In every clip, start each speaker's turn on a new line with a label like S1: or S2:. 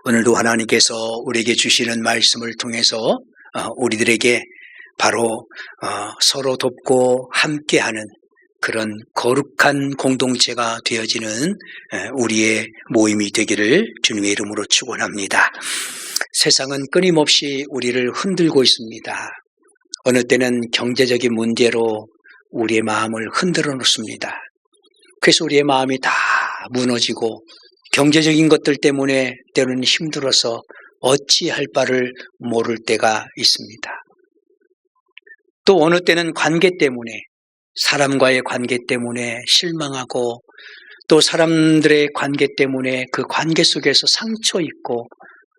S1: 오늘도 하나님께서 우리에게 주시는 말씀을 통해서 우리들에게 바로 서로 돕고 함께하는 그런 거룩한 공동체가 되어지는 우리의 모임이 되기를 주님의 이름으로 축원합니다. 세상은 끊임없이 우리를 흔들고 있습니다. 어느 때는 경제적인 문제로 우리의 마음을 흔들어 놓습니다. 그래서 우리의 마음이 다 무너지고 경제적인 것들 때문에 때로는 힘들어서 어찌할 바를 모를 때가 있습니다. 또 어느 때는 관계 때문에, 사람과의 관계 때문에 실망하고, 또 사람들의 관계 때문에 그 관계 속에서 상처 있고,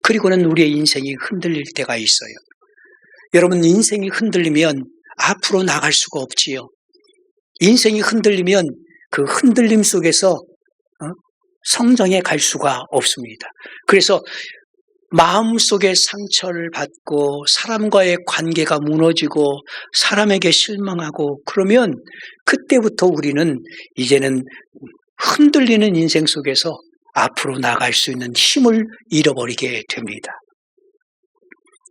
S1: 그리고는 우리의 인생이 흔들릴 때가 있어요. 여러분, 인생이 흔들리면 앞으로 나갈 수가 없지요. 인생이 흔들리면 그 흔들림 속에서 성장해 갈 수가 없습니다. 그래서 마음속에 상처를 받고 사람과의 관계가 무너지고 사람에게 실망하고 그러면 그때부터 우리는 이제는 흔들리는 인생 속에서 앞으로 나갈 수 있는 힘을 잃어버리게 됩니다.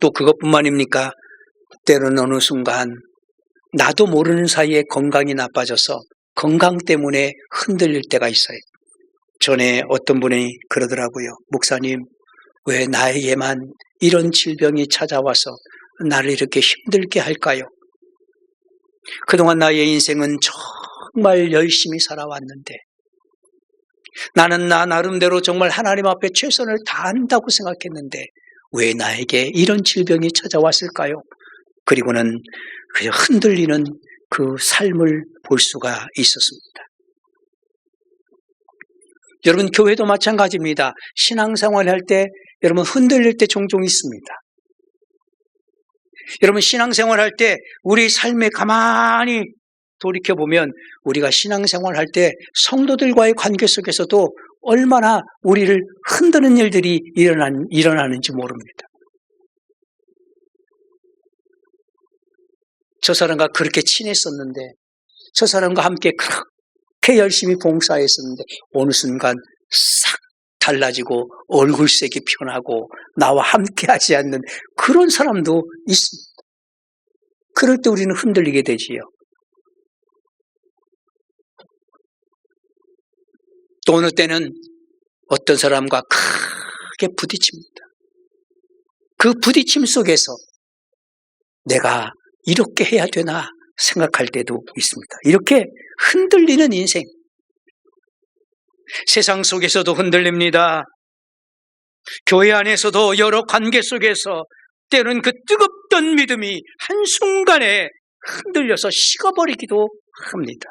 S1: 또 그것뿐만입니까? 때로는 어느 순간 나도 모르는 사이에 건강이 나빠져서 건강 때문에 흔들릴 때가 있어요. 전에 어떤 분이 그러더라고요. 목사님, 왜 나에게만 이런 질병이 찾아와서 나를 이렇게 힘들게 할까요? 그동안 나의 인생은 정말 열심히 살아왔는데 나는 나 나름대로 정말 하나님 앞에 최선을 다한다고 생각했는데 왜 나에게 이런 질병이 찾아왔을까요? 그리고는 그냥 흔들리는 그 삶을 볼 수가 있었습니다. 여러분, 교회도 마찬가지입니다. 신앙생활 할 때 여러분 흔들릴 때 종종 있습니다. 여러분, 신앙생활 할 때 우리 삶에 가만히 돌이켜보면 우리가 신앙생활 할 때 성도들과의 관계 속에서도 얼마나 우리를 흔드는 일들이 일어나는지 모릅니다. 저 사람과 그렇게 친했었는데, 저 사람과 함께 그렇게 열심히 봉사했었는데 어느 순간 싹 달라지고 얼굴색이 변하고 나와 함께하지 않는 그런 사람도 있습니다. 그럴 때 우리는 흔들리게 되지요. 또 어느 때는 어떤 사람과 크게 부딪힙니다. 그 부딪힘 속에서 내가 이렇게 해야 되나 생각할 때도 있습니다. 이렇게 흔들리는 인생. 세상 속에서도 흔들립니다. 교회 안에서도 여러 관계 속에서 때로는 그 뜨겁던 믿음이 한순간에 흔들려서 식어버리기도 합니다.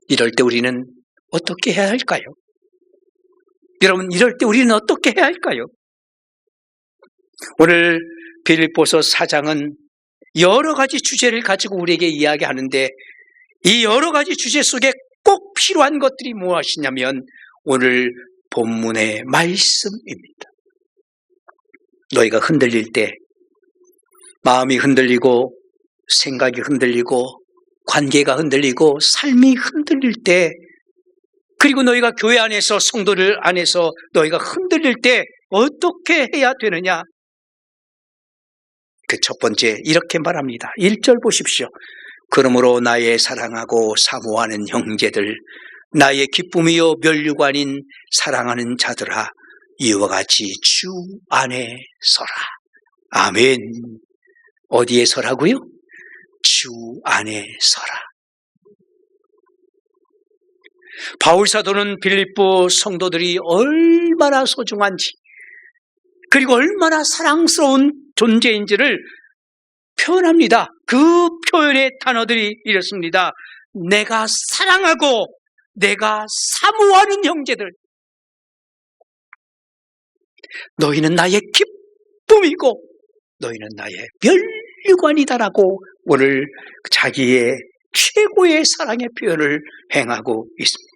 S1: 이럴 때 우리는 어떻게 해야 할까요? 여러분, 이럴 때 우리는 어떻게 해야 할까요? 오늘 빌립보서 4장은 여러 가지 주제를 가지고 우리에게 이야기하는데 이 여러 가지 주제 속에 꼭 필요한 것들이 무엇이냐면 오늘 본문의 말씀입니다. 너희가 흔들릴 때, 마음이 흔들리고 생각이 흔들리고 관계가 흔들리고 삶이 흔들릴 때, 그리고 너희가 교회 안에서 성도들 안에서 너희가 흔들릴 때 어떻게 해야 되느냐? 그 첫 번째 이렇게 말합니다. 1절 보십시오. 그러므로 나의 사랑하고 사모하는 형제들, 나의 기쁨이요 면류관인 사랑하는 자들아, 이와 같이 주 안에 서라. 아멘. 어디에 서라고요? 주 안에 서라. 바울 사도는 빌립보 성도들이 얼마나 소중한지, 그리고 얼마나 사랑스러운 존재인지를 표현합니다. 그 표현의 단어들이 이렇습니다. 내가 사랑하고 내가 사모하는 형제들, 너희는 나의 기쁨이고 너희는 나의 면류관이다라고 오늘 자기의 최고의 사랑의 표현을 행하고 있습니다.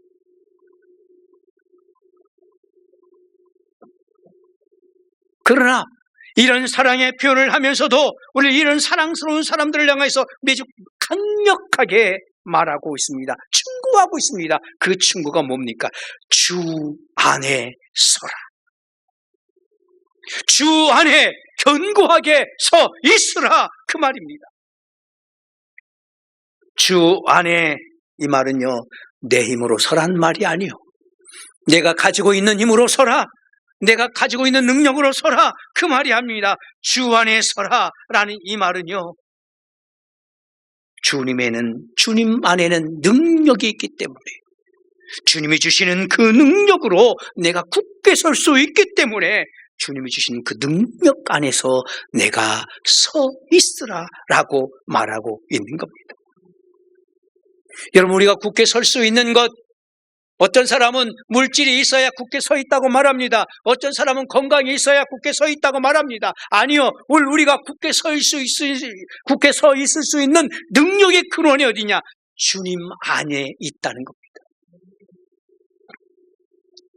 S1: 그러나 이런 사랑의 표현을 하면서도 우리 이런 사랑스러운 사람들을 향해서 매주 강력하게 말하고 있습니다. 충고하고 있습니다. 그 충고가 뭡니까? 주 안에 서라. 주 안에 견고하게 서 있으라, 그 말입니다. 주 안에, 이 말은요, 내 힘으로 서란 말이 아니요, 내가 가지고 있는 힘으로 서라, 내가 가지고 있는 능력으로 서라, 그 말이 아닙니다. 주 안에 서라 라는 이 말은요, 주님 안에는 능력이 있기 때문에, 주님이 주시는 그 능력으로 내가 굳게 설 수 있기 때문에, 주님이 주신 그 능력 안에서 내가 서 있으라 라고 말하고 있는 겁니다. 여러분, 우리가 굳게 설 수 있는 것, 어떤 사람은 물질이 있어야 굳게 서 있다고 말합니다. 어떤 사람은 건강이 있어야 굳게 서 있다고 말합니다. 아니요, 우리가 굳게 서 있을 수 있는 능력의 근원이 어디냐? 주님 안에 있다는 겁니다.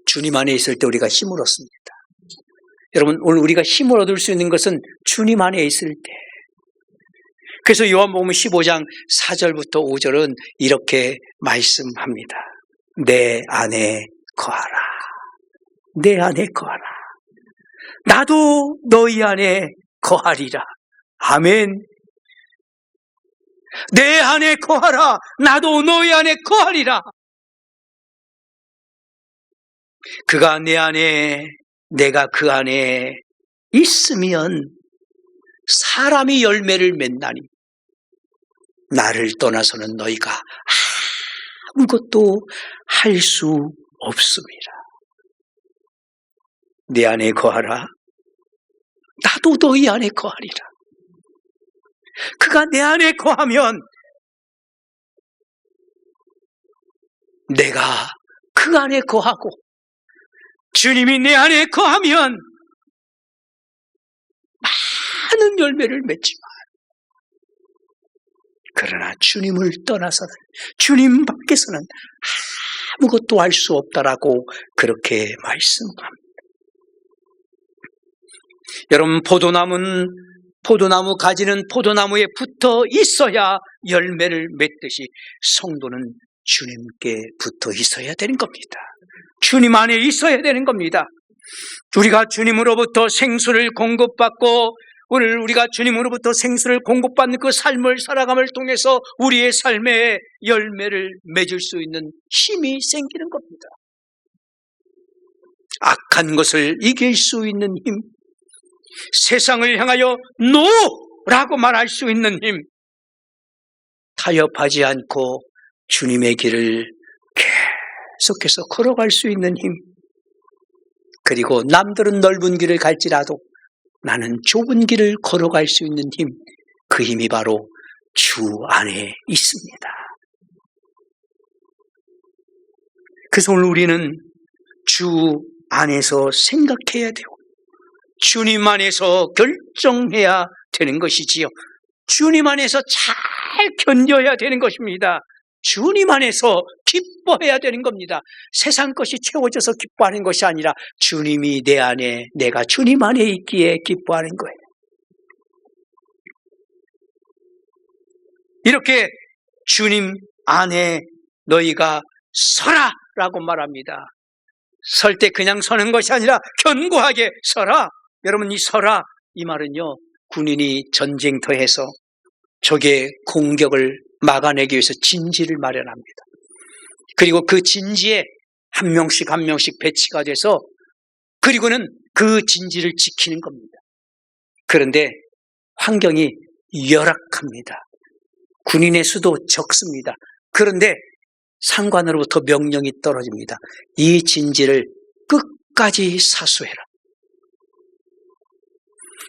S1: 주님 안에 있을 때 우리가 힘을 얻습니다. 여러분, 오늘 우리가 힘을 얻을 수 있는 것은 주님 안에 있을 때. 그래서 요한복음 15장 4절부터 5절은 이렇게 말씀합니다. 내 안에 거하라. 내 안에 거하라. 나도 너희 안에 거하리라. 아멘. 내 안에 거하라. 나도 너희 안에 거하리라. 그가 내 안에, 내가 그 안에 있으면 사람이 열매를 맺나니 나를 떠나서는 너희가 아무것도 할 수 없습니다. 내 안에 거하라. 나도 너희 안에 거하리라. 그가 내 안에 거하면 내가 그 안에 거하고, 주님이 내 안에 거하면 많은 열매를 맺지만, 그러나 주님을 떠나서는, 주님 밖에서는 아무것도 할 수 없다라고 그렇게 말씀합니다. 여러분, 포도나무 가지는 포도나무에 붙어 있어야 열매를 맺듯이 성도는 주님께 붙어 있어야 되는 겁니다. 주님 안에 있어야 되는 겁니다. 우리가 주님으로부터 생수를 공급받고, 오늘 우리가 주님으로부터 생수를 공급받는 그 삶을 살아감을 통해서 우리의 삶에 열매를 맺을 수 있는 힘이 생기는 겁니다. 악한 것을 이길 수 있는 힘, 세상을 향하여 노라고 말할 수 있는 힘, 타협하지 않고 주님의 길을 계속해서 걸어갈 수 있는 힘, 그리고 남들은 넓은 길을 갈지라도 나는 좁은 길을 걸어갈 수 있는 힘, 그 힘이 바로 주 안에 있습니다. 그래서 오늘 우리는 주 안에서 생각해야 되고, 주님 안에서 결정해야 되는 것이지요. 주님 안에서 잘 견뎌야 되는 것입니다. 주님 안에서 기뻐해야 되는 겁니다. 세상 것이 채워져서 기뻐하는 것이 아니라 주님이 내 안에, 내가 주님 안에 있기에 기뻐하는 거예요. 이렇게 주님 안에 너희가 서라 라고 말합니다. 설 때 그냥 서는 것이 아니라 견고하게 서라. 여러분, 이 서라, 이 말은요, 군인이 전쟁터에서 적의 공격을 막아내기 위해서 진지를 마련합니다. 그리고 그 진지에 한 명씩 배치가 돼서, 그리고는 그 진지를 지키는 겁니다. 그런데 환경이 열악합니다. 군인의 수도 적습니다. 그런데 상관으로부터 명령이 떨어집니다. 이 진지를 끝까지 사수해라.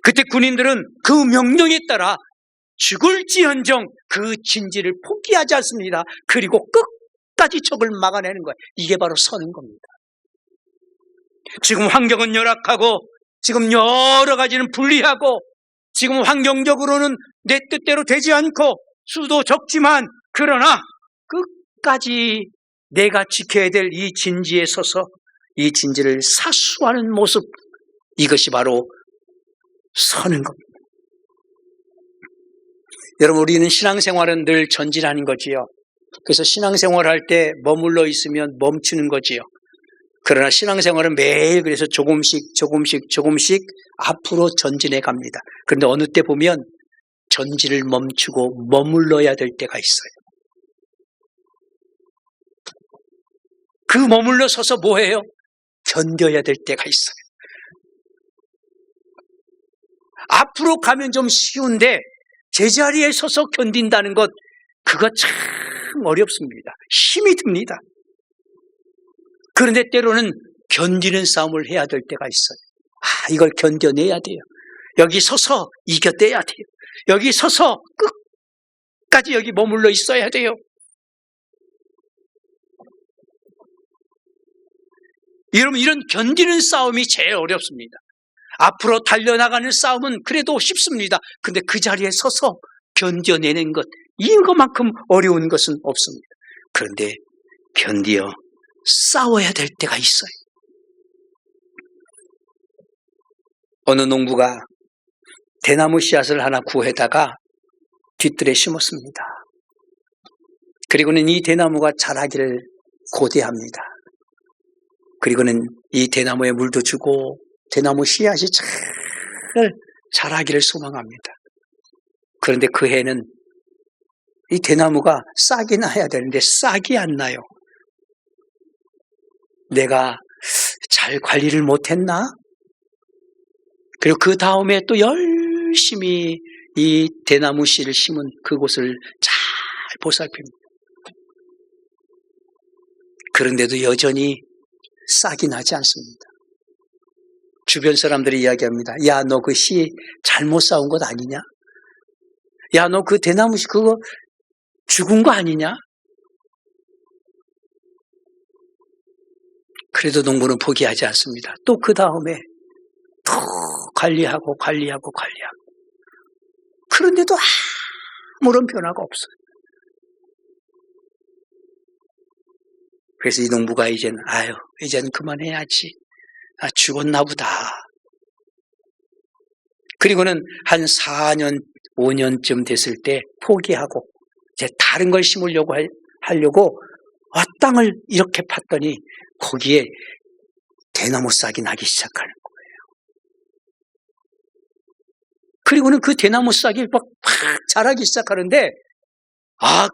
S1: 그때 군인들은 그 명령에 따라 죽을지언정 그 진지를 포기하지 않습니다. 그리고 끝까지 적을 막아내는 거예요. 이게 바로 서는 겁니다. 지금 환경은 열악하고, 지금 여러 가지는 불리하고, 지금 환경적으로는 내 뜻대로 되지 않고, 수도 적지만, 그러나 끝까지 내가 지켜야 될 이 진지에 서서 이 진지를 사수하는 모습, 이것이 바로 서는 겁니다. 여러분, 우리는 신앙생활은 늘 전진하는 거지요. 그래서 신앙생활 할 때 머물러 있으면 멈추는 거지요. 그러나 신앙생활은 매일 그래서 조금씩 앞으로 전진해 갑니다. 그런데 어느 때 보면 전진을 멈추고 머물러야 될 때가 있어요. 그 머물러 서서 뭐해요? 견뎌야 될 때가 있어요. 앞으로 가면 좀 쉬운데 제자리에 서서 견딘다는 것, 그거 참 어렵습니다. 힘이 듭니다. 그런데 때로는 견디는 싸움을 해야 될 때가 있어요. 이걸 견뎌내야 돼요. 여기 서서 이겨내야 돼요. 여기 서서 끝까지 여기 머물러 있어야 돼요. 여러분, 이런 견디는 싸움이 제일 어렵습니다. 앞으로 달려나가는 싸움은 그래도 쉽습니다. 근데 그 자리에 서서 견뎌내는 것, 이거만큼 어려운 것은 없습니다. 그런데 견디어 싸워야 될 때가 있어요. 어느 농부가 대나무 씨앗을 하나 구해다가 뒤뜰에 심었습니다. 그리고는 이 대나무가 자라기를 고대합니다. 그리고는 이 대나무에 물도 주고 대나무 씨앗이 잘 자라기를 소망합니다. 그런데 그 해는 이 대나무가 싹이 나야 되는데 싹이 안 나요. 내가 잘 관리를 못했나? 그리고 그 다음에 또 열심히 이 대나무 씨를 심은 그곳을 잘 보살핍니다. 그런데도 여전히 싹이 나지 않습니다. 주변 사람들이 이야기합니다. 야, 너 그 씨 잘못 쌓은 것 아니냐? 야, 너 그 대나무 씨 그거 죽은 거 아니냐? 그래도 농부는 포기하지 않습니다. 또 그 다음에 더 관리하고. 그런데도 아무런 변화가 없어요. 그래서 이 농부가 이젠 그만해야지. 죽었나 보다. 그리고는 한 4년, 5년쯤 됐을 때 포기하고 이제 다른 걸 심으려고 하려고 땅을 이렇게 팠더니 거기에 대나무 싹이 나기 시작하는 거예요. 그리고는 그 대나무 싹이 막 자라기 시작하는데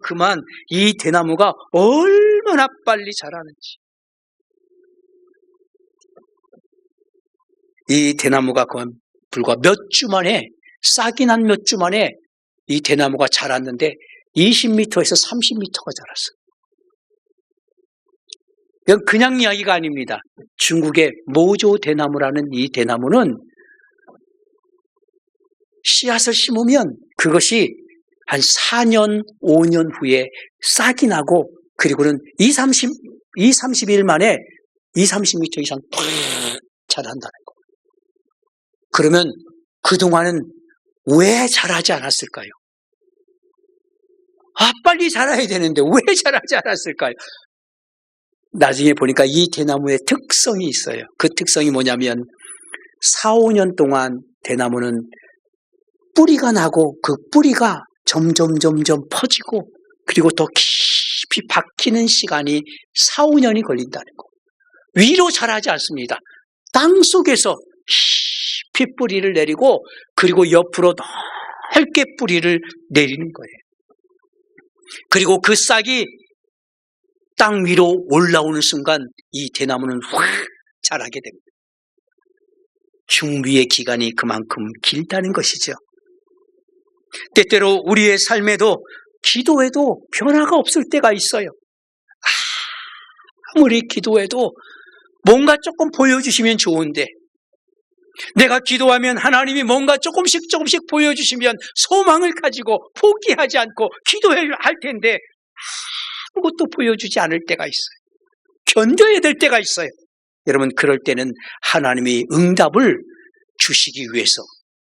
S1: 그만 이 대나무가 얼마나 빨리 자라는지. 이 대나무가 불과 몇 주 만에, 싹이 난 몇 주 만에 이 대나무가 자랐는데 20m에서 30m가 자랐어요. 이건 그냥 이야기가 아닙니다. 중국의 모조 대나무라는 이 대나무는 씨앗을 심으면 그것이 한 4년, 5년 후에 싹이 나고 그리고는 30일 만에 30m 이상 팍 자란다는 거예요. 그러면 그동안은 왜 자라지 않았을까요? 빨리 자라야 되는데 왜 자라지 않았을까요? 나중에 보니까 이 대나무의 특성이 있어요. 그 특성이 뭐냐면 4, 5년 동안 대나무는 뿌리가 나고 그 뿌리가 점점 퍼지고 그리고 더 깊이 박히는 시간이 4, 5년이 걸린다는 거예요. 위로 자라지 않습니다. 땅 속에서 깊이 뿌리를 내리고 그리고 옆으로 넓게 뿌리를 내리는 거예요. 그리고 그 싹이 땅 위로 올라오는 순간 이 대나무는 확 자라게 됩니다. 준비의 기간이 그만큼 길다는 것이죠. 때때로 우리의 삶에도 기도해도 변화가 없을 때가 있어요. 아무리 기도해도 뭔가 조금 보여주시면 좋은데 내가 기도하면 하나님이 뭔가 조금씩 보여주시면 소망을 가지고 포기하지 않고 기도해야 할 텐데 아무것도 보여주지 않을 때가 있어요. 견뎌야 될 때가 있어요. 여러분, 그럴 때는 하나님이 응답을 주시기 위해서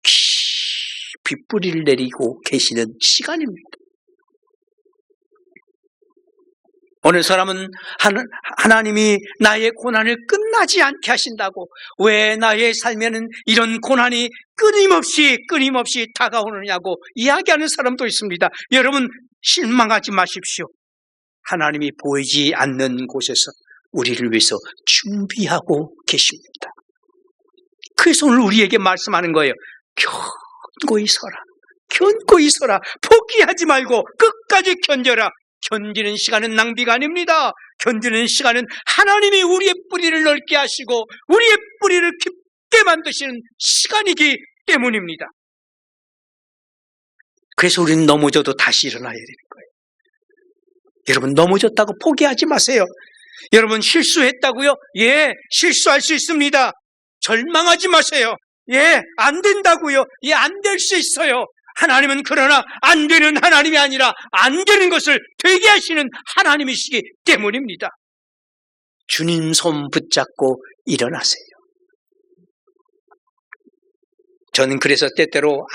S1: 깊이 뿌리를 내리고 계시는 시간입니다. 어느 사람은 하나님이 나의 고난을 끝나지 않게 하신다고, 왜 나의 삶에는 이런 고난이 끊임없이 다가오느냐고 이야기하는 사람도 있습니다. 여러분, 실망하지 마십시오. 하나님이 보이지 않는 곳에서 우리를 위해서 준비하고 계십니다. 그래서 오늘 우리에게 말씀하는 거예요. 견고히 서라. 견고히 서라. 포기하지 말고 끝까지 견뎌라. 견디는 시간은 낭비가 아닙니다. 견디는 시간은 하나님이 우리의 뿌리를 넓게 하시고 우리의 뿌리를 깊게 만드시는 시간이기 때문입니다. 그래서 우리는 넘어져도 다시 일어나야 되는 거예요. 여러분, 넘어졌다고 포기하지 마세요. 여러분, 실수했다고요? 예, 실수할 수 있습니다. 절망하지 마세요. 예, 안 된다고요? 예, 안 될 수 있어요. 하나님은 그러나 안 되는 하나님이 아니라 안 되는 것을 되게 하시는 하나님이시기 때문입니다. 주님 손 붙잡고 일어나세요. 저는 그래서 때때로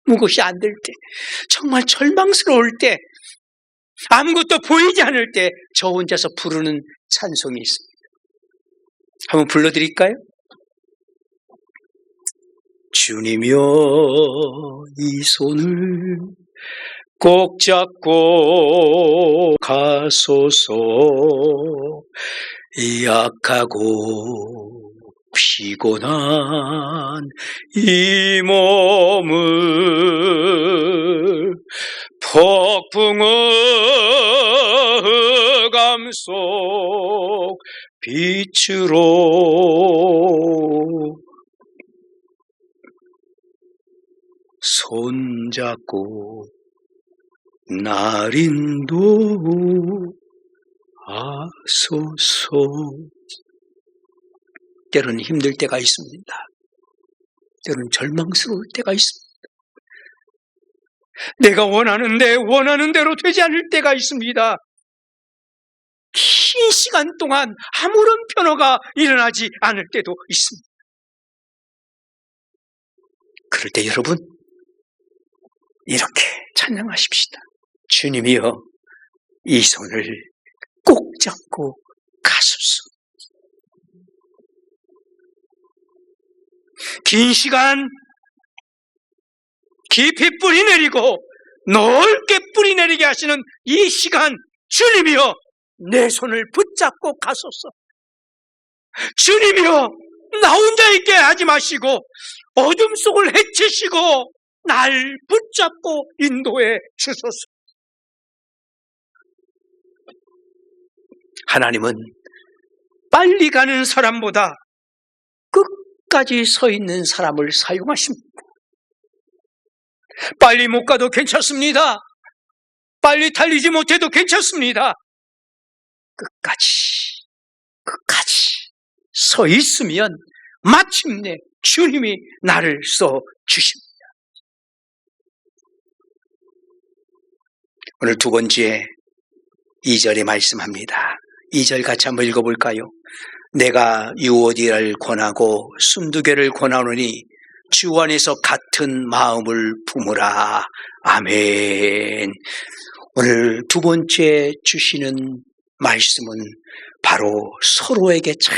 S1: 아무것이 안 될 때, 정말 절망스러울 때, 아무것도 보이지 않을 때 저 혼자서 부르는 찬송이 있습니다. 한번 불러드릴까요? 주님이여 이 손을 꼭 잡고 가소서. 약하고 피곤한 이 몸을 폭풍의 흑암 속 빛으로 손잡고 날 인도하소서. 때로는 힘들 때가 있습니다. 때로는 절망스러울 때가 있습니다. 내가 원하는데 원하는 대로 되지 않을 때가 있습니다. 긴 시간 동안 아무런 변화가 일어나지 않을 때도 있습니다. 그럴 때 여러분, 이렇게 찬양하십시다. 주님이여 이 손을 꼭 잡고 가소서. 긴 시간 깊이 뿌리 내리고 넓게 뿌리 내리게 하시는 이 시간, 주님이여 내 손을 붙잡고 가소서. 주님이여 나 혼자 있게 하지 마시고 어둠 속을 헤치시고 날 붙잡고 인도해 주소서. 하나님은 빨리 가는 사람보다 끝까지 서 있는 사람을 사용하십니다. 빨리 못 가도 괜찮습니다. 빨리 달리지 못해도 괜찮습니다. 끝까지 서 있으면 마침내 주님이 나를 써 주십니다. 오늘 두 번째 2절에 말씀합니다. 2절 같이 한번 읽어볼까요? 내가 유오디아를 권하고 순두개를 권하노니 주 안에서 같은 마음을 품으라. 아멘. 오늘 두 번째 주시는 말씀은 바로 서로에게 잘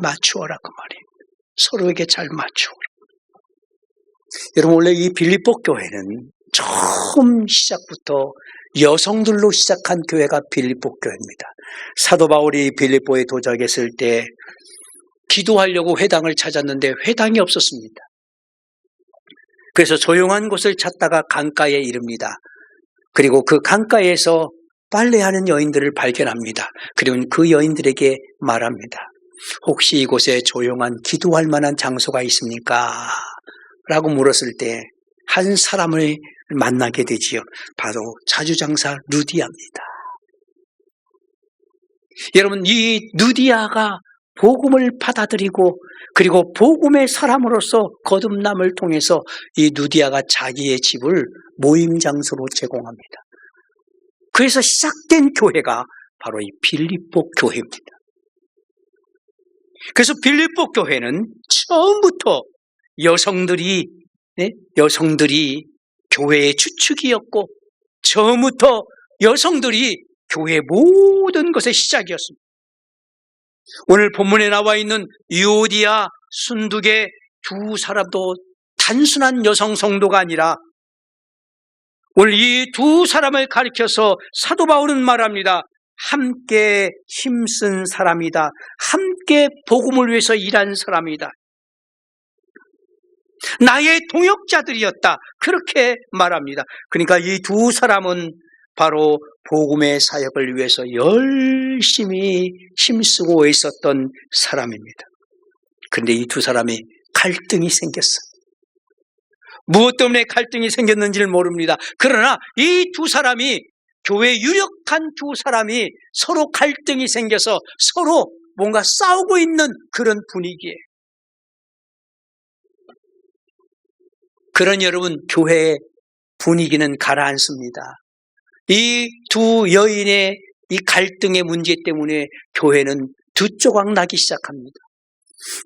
S1: 맞추어라 그 말이에요. 서로에게 잘 맞추어라. 여러분, 원래 이 빌립보 교회는 처음 시작부터 여성들로 시작한 교회가 빌립보 교회입니다. 사도 바울이 빌립보에 도착했을 때 기도하려고 회당을 찾았는데 회당이 없었습니다. 그래서 조용한 곳을 찾다가 강가에 이릅니다. 그리고 그 강가에서 빨래하는 여인들을 발견합니다. 그리고 그 여인들에게 말합니다. 혹시 이곳에 조용한 기도할 만한 장소가 있습니까? 라고 물었을 때 한 사람을 만나게 되지요. 바로 자주장사 루디아입니다. 여러분, 이 루디아가 복음을 받아들이고 그리고 복음의 사람으로서 거듭남을 통해서 이 루디아가 자기의 집을 모임 장소로 제공합니다. 그래서 시작된 교회가 바로 이 빌립보 교회입니다. 그래서 빌립보 교회는 처음부터 여성들이 교회의 주축이었고 처음부터 여성들이 교회의 모든 것의 시작이었습니다. 오늘 본문에 나와 있는 유오디아, 순두개 두 사람도 단순한 여성 성도가 아니라 오늘 이 두 사람을 가리켜서 사도 바울은 말합니다. 함께 힘쓴 사람이다. 함께 복음을 위해서 일한 사람이다. 나의 동역자들이었다. 그렇게 말합니다. 그러니까 이 두 사람은 바로 복음의 사역을 위해서 열심히 힘쓰고 있었던 사람입니다. 그런데 이 두 사람이 갈등이 생겼어요. 무엇 때문에 갈등이 생겼는지를 모릅니다. 그러나 이 두 사람이, 교회에 유력한 두 사람이 서로 갈등이 생겨서 서로 뭔가 싸우고 있는 그런 분위기예요. 그런 여러분, 교회의 분위기는 가라앉습니다. 이 두 여인의 이 갈등의 문제 때문에 교회는 두 조각 나기 시작합니다.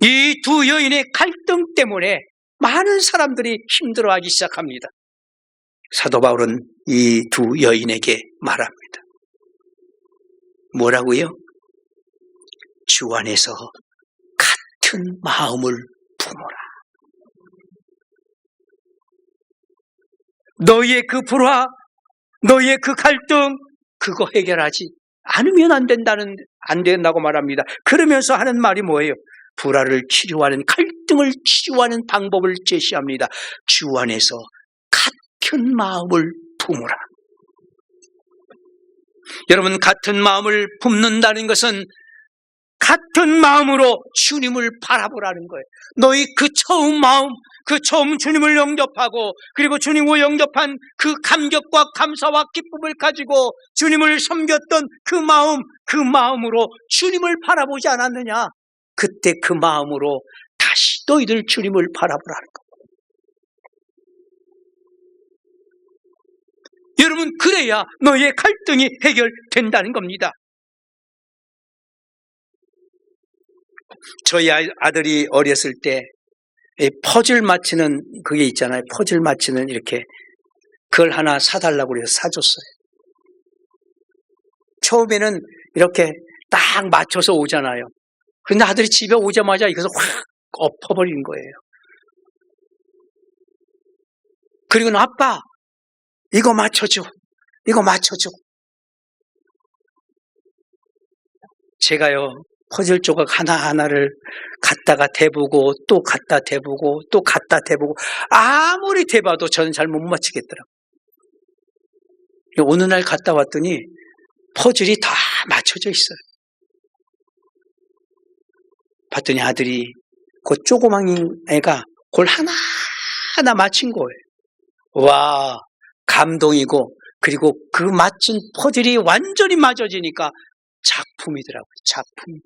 S1: 이 두 여인의 갈등 때문에 많은 사람들이 힘들어하기 시작합니다. 사도 바울은 이 두 여인에게 말합니다. 뭐라고요? 주 안에서 같은 마음을 품어라. 너희의 그 불화, 너희의 그 갈등, 그거 해결하지 않으면 안 된다고 말합니다. 그러면서 하는 말이 뭐예요? 불화를 치료하는, 갈등을 치료하는 방법을 제시합니다. 주 안에서 같은 마음을 품으라. 여러분, 같은 마음을 품는다는 것은 같은 마음으로 주님을 바라보라는 거예요. 너희 그 처음 마음, 그 처음 주님을 영접하고 그리고 주님을 영접한 그 감격과 감사와 기쁨을 가지고 주님을 섬겼던 그 마음, 그 마음으로 주님을 바라보지 않았느냐? 그때 그 마음으로 다시 너희들 주님을 바라보라는 겁니다. 여러분, 그래야 너희의 갈등이 해결된다는 겁니다. 저희 아들이 어렸을 때 퍼즐 맞히는 그게 있잖아요. 퍼즐 맞히는 이렇게 그걸 하나 사달라고 그래서 사줬어요. 처음에는 이렇게 딱 맞춰서 오잖아요. 근데 아들이 집에 오자마자 이것을 확 엎어버린 거예요. 그리고는 아빠, 이거 맞춰줘. 이거 맞춰줘. 제가요, 퍼즐 조각 하나하나를 갖다가 대보고 또 갖다 대보고 또 갖다 대보고 아무리 대봐도 저는 잘 못 맞히겠더라고요. 어느 날 갔다 왔더니 퍼즐이 다 맞춰져 있어요. 봤더니 아들이 그 조그만 애가 그걸 하나하나 맞힌 거예요. 와, 감동이고 그리고 그 맞춘 퍼즐이 완전히 맞아지니까 작품이더라고요. 작품.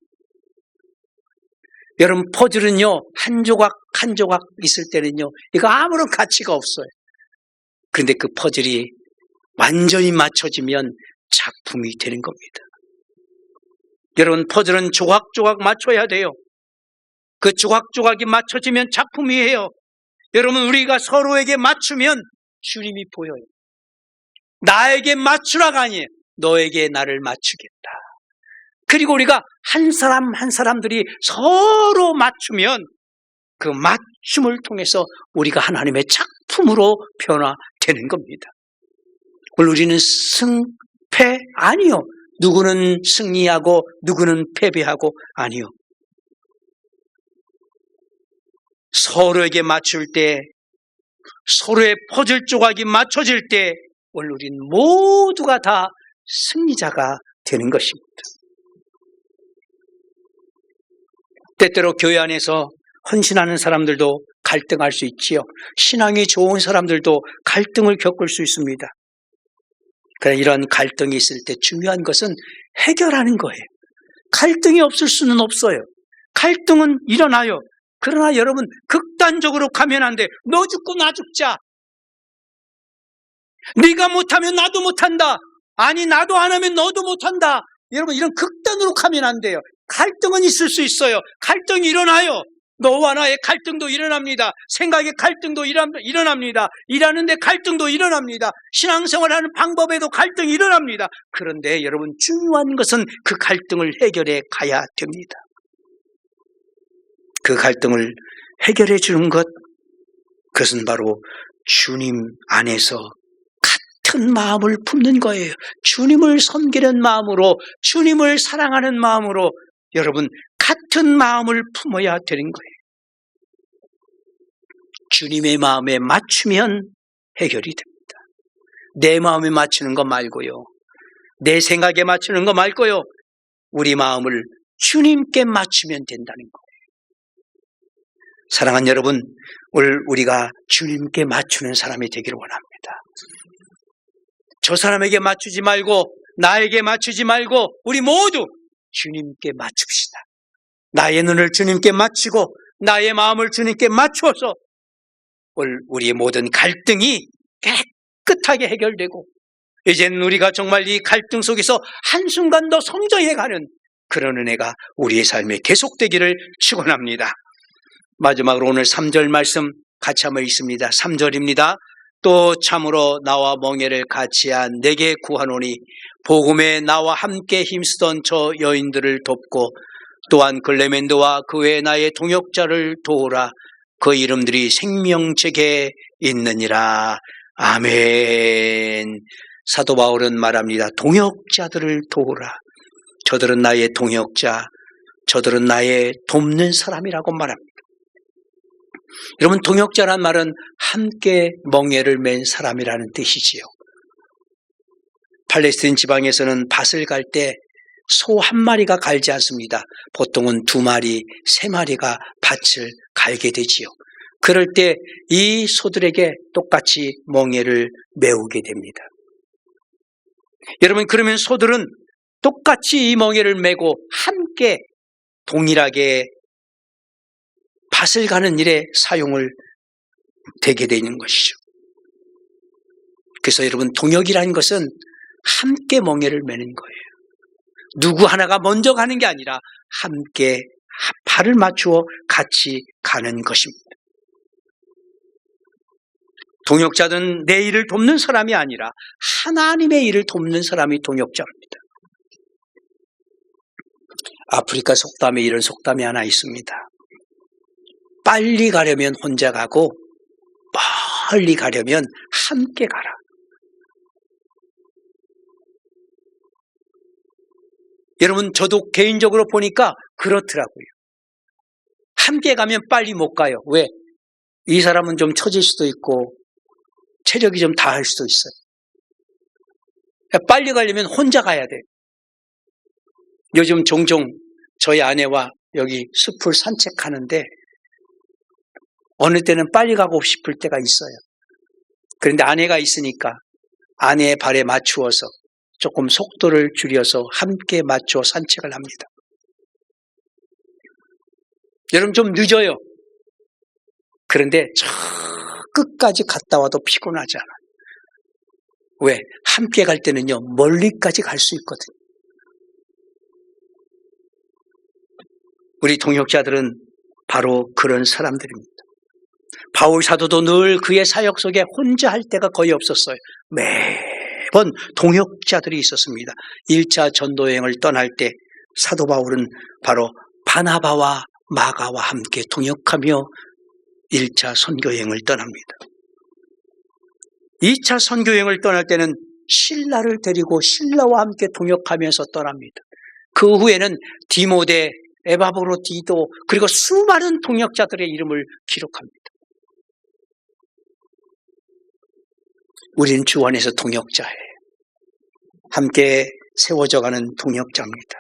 S1: 여러분, 퍼즐은요, 한 조각 한 조각 있을 때는요, 이거 아무런 가치가 없어요. 그런데 그 퍼즐이 완전히 맞춰지면 작품이 되는 겁니다. 여러분, 퍼즐은 조각조각 맞춰야 돼요. 그 조각조각이 맞춰지면 작품이에요. 여러분, 우리가 서로에게 맞추면 주님이 보여요. 나에게 맞추라가 아니에요. 너에게 나를 맞추겠다. 그리고 우리가 한 사람 한 사람들이 서로 맞추면 그 맞춤을 통해서 우리가 하나님의 작품으로 변화되는 겁니다. 오늘 우리는 승패? 아니요. 누구는 승리하고 누구는 패배하고 아니요. 서로에게 맞출 때, 서로의 퍼즐 조각이 맞춰질 때 오늘 우리는 모두가 다 승리자가 되는 것입니다. 때때로 교회 안에서 헌신하는 사람들도 갈등할 수 있지요. 신앙이 좋은 사람들도 갈등을 겪을 수 있습니다. 그러나 이런 갈등이 있을 때 중요한 것은 해결하는 거예요. 갈등이 없을 수는 없어요. 갈등은 일어나요. 그러나 여러분, 극단적으로 가면 안 돼. 너 죽고 나 죽자. 네가 못하면 나도 못한다. 아니, 나도 안 하면 너도 못한다. 여러분, 이런 극단으로 가면 안 돼요. 갈등은 있을 수 있어요. 갈등이 일어나요. 너와 나의 갈등도 일어납니다. 생각의 갈등도 일어납니다. 일하는데 갈등도 일어납니다. 신앙생활하는 방법에도 갈등이 일어납니다. 그런데 여러분, 중요한 것은 그 갈등을 해결해 가야 됩니다. 그 갈등을 해결해 주는 것, 그것은 바로 주님 안에서 같은 마음을 품는 거예요. 주님을 섬기는 마음으로, 주님을 사랑하는 마음으로 여러분 같은 마음을 품어야 되는 거예요. 주님의 마음에 맞추면 해결이 됩니다. 내 마음에 맞추는 거 말고요, 내 생각에 맞추는 거 말고요, 우리 마음을 주님께 맞추면 된다는 거예요. 사랑하는 여러분, 오늘 우리가 주님께 맞추는 사람이 되기를 원합니다. 저 사람에게 맞추지 말고, 나에게 맞추지 말고, 우리 모두 주님께 맞춥시다. 나의 눈을 주님께 맞추고 나의 마음을 주님께 맞추어서 오늘 우리의 모든 갈등이 깨끗하게 해결되고, 이제는 우리가 정말 이 갈등 속에서 한순간도 성장해가는 그런 은혜가 우리의 삶에 계속되기를 축원합니다. 마지막으로 오늘 3절 말씀 같이 한번 읽습니다. 3절입니다. 또 참으로 나와 멍에를 같이한 내게 구하노니 복음에 나와 함께 힘쓰던 저 여인들을 돕고 또한 글레멘드와 그 외 나의 동역자를 도우라. 그 이름들이 생명책에 있느니라. 아멘. 사도 바울은 말합니다. 동역자들을 도우라. 저들은 나의 동역자, 저들은 나의 돕는 사람이라고 말합니다. 여러분, 동역자란 말은 함께 멍에를 맨 사람이라는 뜻이지요. 팔레스틴 지방에서는 밭을 갈 때 소 한 마리가 갈지 않습니다. 보통은 2마리, 3마리가 밭을 갈게 되지요. 그럴 때 이 소들에게 똑같이 멍에를 메우게 됩니다. 여러분, 그러면 소들은 똑같이 이 멍에를 메고 함께 동일하게 밭을 가는 일에 사용을 되게 되는 것이죠. 그래서 여러분, 동역이라는 것은 함께 멍에를 메는 거예요. 누구 하나가 먼저 가는 게 아니라 함께 발을 맞추어 같이 가는 것입니다. 동역자는 내 일을 돕는 사람이 아니라 하나님의 일을 돕는 사람이 동역자입니다. 아프리카 속담에 이런 속담이 하나 있습니다. 빨리 가려면 혼자 가고 멀리 가려면 함께 가라. 여러분, 저도 개인적으로 보니까 그렇더라고요. 함께 가면 빨리 못 가요. 왜? 이 사람은 좀 처질 수도 있고 체력이 좀 다할 수도 있어요. 빨리 가려면 혼자 가야 돼. 요즘 종종 저희 아내와 여기 숲을 산책하는데 어느 때는 빨리 가고 싶을 때가 있어요. 그런데 아내가 있으니까 아내의 발에 맞추어서 조금 속도를 줄여서 함께 맞춰 산책을 합니다. 여러분, 좀 늦어요. 그런데 저 끝까지 갔다 와도 피곤하지 않아요. 왜? 함께 갈 때는요, 멀리까지 갈 수 있거든요. 우리 동역자들은 바로 그런 사람들입니다. 바울 사도도 늘 그의 사역 속에 혼자 할 때가 거의 없었어요. 매번 동역자들이 있었습니다. 1차 전도여행을 떠날 때 사도 바울은 바로 바나바와 마가와 함께 동역하며 1차 선교여행을 떠납니다. 2차 선교여행을 떠날 때는 실라를 데리고 실라와 함께 동역하면서 떠납니다. 그 후에는 디모데, 에바브로디도, 그리고 수많은 동역자들의 이름을 기록합니다. 우리는 주 안에서 동역자예요. 함께 세워져가는 동역자입니다.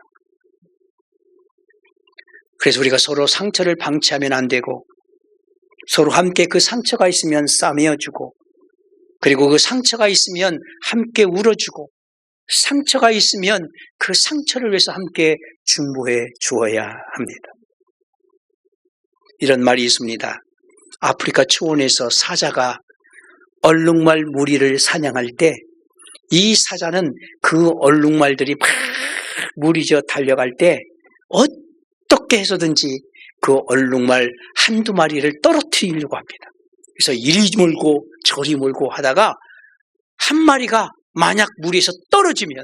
S1: 그래서 우리가 서로 상처를 방치하면 안 되고, 서로 함께 그 상처가 있으면 싸매어주고, 그리고 그 상처가 있으면 함께 울어주고, 상처가 있으면 그 상처를 위해서 함께 중보해 주어야 합니다. 이런 말이 있습니다. 아프리카 초원에서 사자가 얼룩말 무리를 사냥할 때 이 사자는 그 얼룩말들이 막 무리져 달려갈 때 어떻게 해서든지 그 얼룩말 한두 마리를 떨어뜨리려고 합니다. 그래서 이리 물고 저리 물고 하다가 한 마리가 만약 무리에서 떨어지면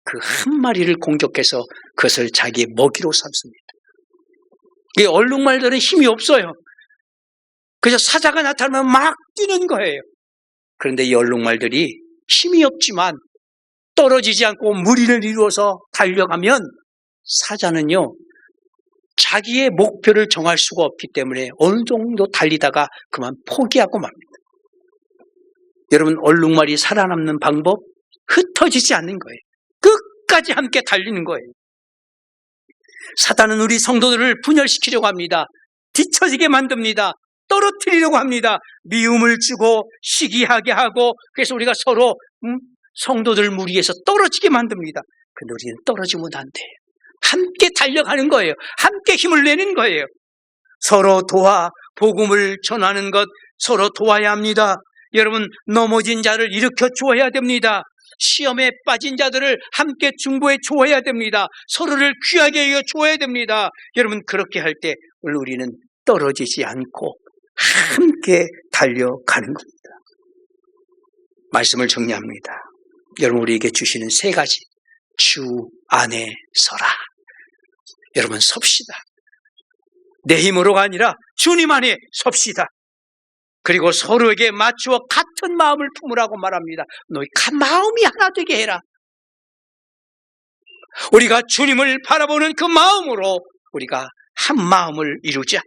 S1: 그 한 마리를 공격해서 그것을 자기의 먹이로 삼습니다. 이 얼룩말들은 힘이 없어요. 그래서 사자가 나타나면 막 뛰는 거예요. 그런데 이 얼룩말들이 힘이 없지만 떨어지지 않고 무리를 이루어서 달려가면 사자는요, 자기의 목표를 정할 수가 없기 때문에 어느 정도 달리다가 그만 포기하고 맙니다. 여러분, 얼룩말이 살아남는 방법, 흩어지지 않는 거예요. 끝까지 함께 달리는 거예요. 사단은 우리 성도들을 분열시키려고 합니다. 뒤처지게 만듭니다. 떨어뜨리려고 합니다. 미움을 주고 시기하게 하고, 그래서 우리가 서로 성도들 무리에서 떨어지게 만듭니다. 근데 우리는 떨어지면 안 돼요. 함께 달려가는 거예요. 함께 힘을 내는 거예요. 서로 도와 복음을 전하는 것, 서로 도와야 합니다. 여러분, 넘어진 자를 일으켜 주어야 됩니다. 시험에 빠진 자들을 함께 중보해 주어야 됩니다. 서로를 귀하게 여겨 주어야 됩니다. 여러분, 그렇게 할 때 우리는 떨어지지 않고 함께 달려가는 겁니다. 말씀을 정리합니다. 여러분, 우리에게 주시는 세 가지. 주 안에 서라. 여러분, 섭시다. 내 힘으로가 아니라 주님 안에 섭시다. 그리고 서로에게 맞추어 같은 마음을 품으라고 말합니다. 너희 마음이 하나 되게 해라. 우리가 주님을 바라보는 그 마음으로 우리가 한 마음을 이루자.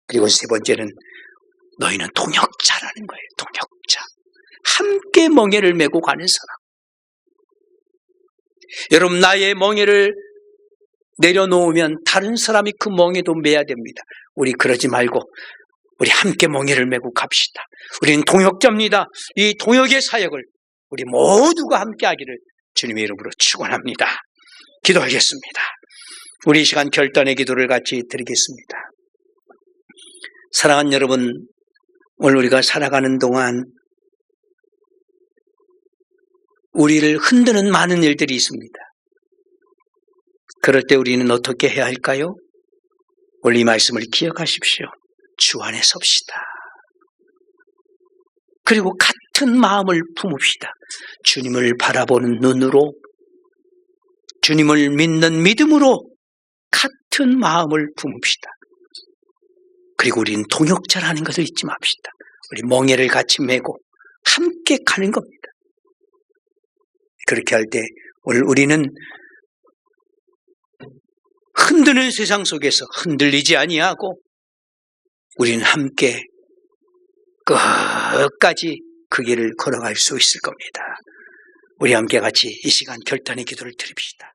S1: 그리고 세 번째는 너희는 동역자라는 거예요. 동역자. 함께 멍에를 메고 가는 사람. 여러분, 나의 멍에를 내려놓으면 다른 사람이 그 멍에도 메야 됩니다. 우리 그러지 말고 우리 함께 멍에를 메고 갑시다. 우리는 동역자입니다. 이 동역의 사역을 우리 모두가 함께 하기를 주님의 이름으로 축원합니다. 기도하겠습니다. 우리 이 시간 결단의 기도를 같이 드리겠습니다. 사랑하는 여러분, 오늘 우리가 살아가는 동안 우리를 흔드는 많은 일들이 있습니다. 그럴 때 우리는 어떻게 해야 할까요? 오늘 이 말씀을 기억하십시오. 주 안에 섭시다. 그리고 같은 마음을 품읍시다. 주님을 바라보는 눈으로, 주님을 믿는 믿음으로 같은 마음을 품읍시다. 그리고 우리는 동역자라는 것을 잊지 맙시다. 우리 멍에를 같이 메고 함께 가는 겁니다. 그렇게 할 때 오늘 우리는 흔드는 세상 속에서 흔들리지 아니하고 우리는 함께 끝까지 그 길을 걸어갈 수 있을 겁니다. 우리 함께 같이 이 시간 결단의 기도를 드립시다.